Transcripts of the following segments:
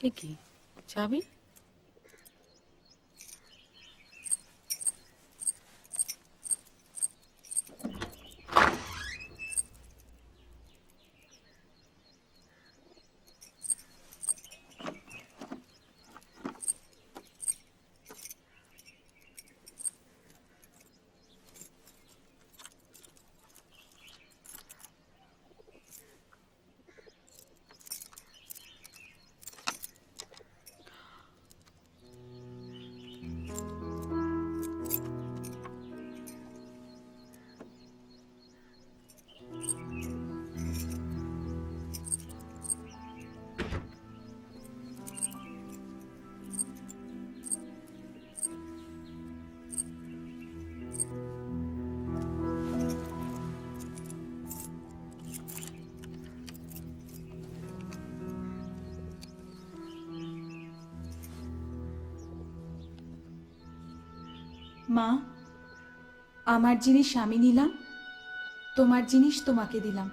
এ কি চাবি? মা, আমার জিনিস আমি নিলাম, তোমার জিনিস তোমাকে দিলাম।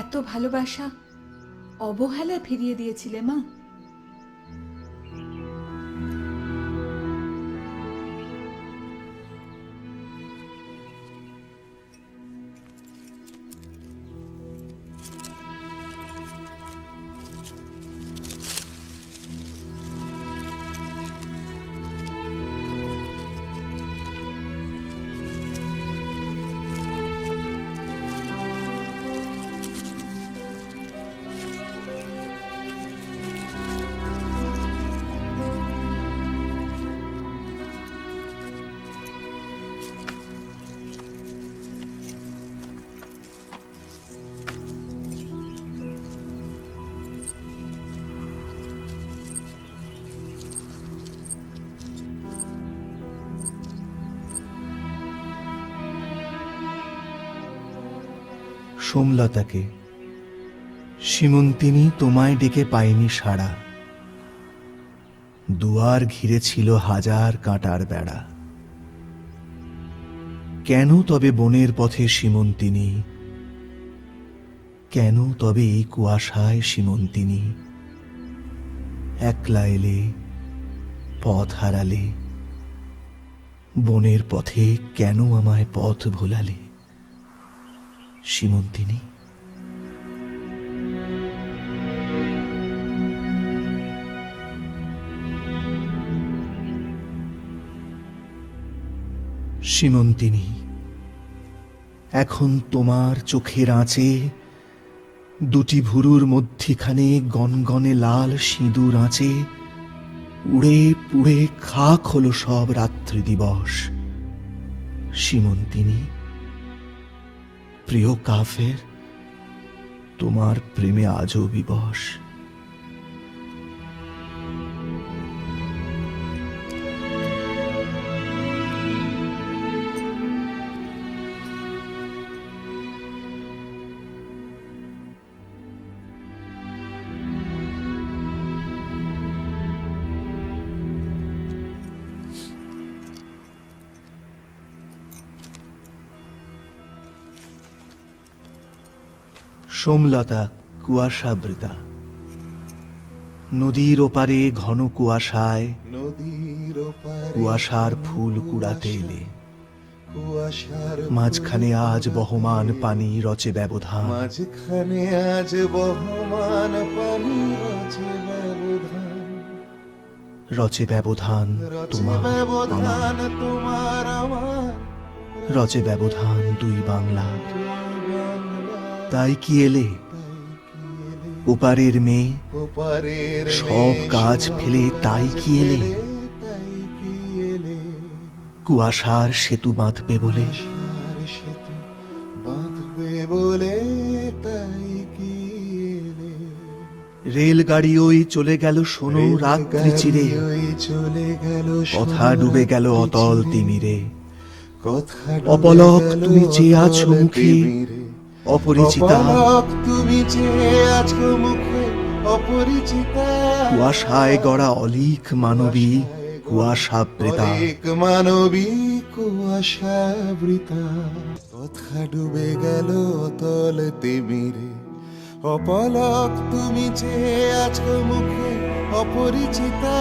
এত ভালোবাসা অবহেলায় ফিরিয়ে দিয়েছিলে মা। সোমলতাকে। সীমন্তিনী তোমায় ডেকে পায়নি সাড়া, দুয়ার ঘিরে ছিল হাজার কাঁটার বেড়া। কেন তবে বনের পথে সীমন্তিনী, কেন তবে এই কুয়াশায় সীমন্তিনী? একলা এলে, পথ হারালে, বনের পথে কেন আমায় পথ ভোলালে সীমন্তিনী? সীমন্তিনী, এখন তোমার চোখের আঁচে দুটি ভুরুর মধ্যিখানে গনগনে লাল সিঁদুর আঁচে উড়ে পুড়ে খাক হলো সব রাত্রি দিবস। সীমন্তিনী, প্রিয় কাফের, তোমার প্রেমে আজও বিবশ। সোমলতা কুয়াশাবৃতা। নদীর ওপারে ঘন কুয়াশায় কুয়াশার ফুল কুড়াতে এলে, মাঝখানে আজ বহমান পানি রচে ব্যবধান। মাঝখানে আজ বহমান পানি রচে ব্যবধান। রচে ব্যবধান তোমার ব্যবধান তোমার আমার, রচে ব্যবধান দুই বাংলা। তাই কি এলে ওপারের মেয়ে, ওপারের সব কাজ ফেলে তাই কি এলে? কুয়াশার সেতু বাঁধবে বলে, সেতু বাঁধবে বলে তাই কি এলে? রেলগাড়ি ওই চলে গেল শোনো রাত্রি চিরে, ওই চলে গেল কথা ডুবে গেল অতল তিমিরে। কথা অপলক তুমি চেয়ে আছো মুখে, অপরিচিতা অপলক তুমি চেয়ে আছো মুখে, অপরিচিতা। কুয়াশায় গড়া অলিক মানবী কুয়াশাবৃতা। অনেক মানবী কুয়াশাবৃতা। কথা ডুবে গেল অতল তিমিরে, অপলক তুমি চেয়ে আছো মুখে অপরিচিতা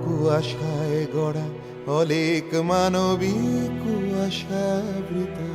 কুয়াশায় গড়া অলেক মানবী কুয়াশাবৃতা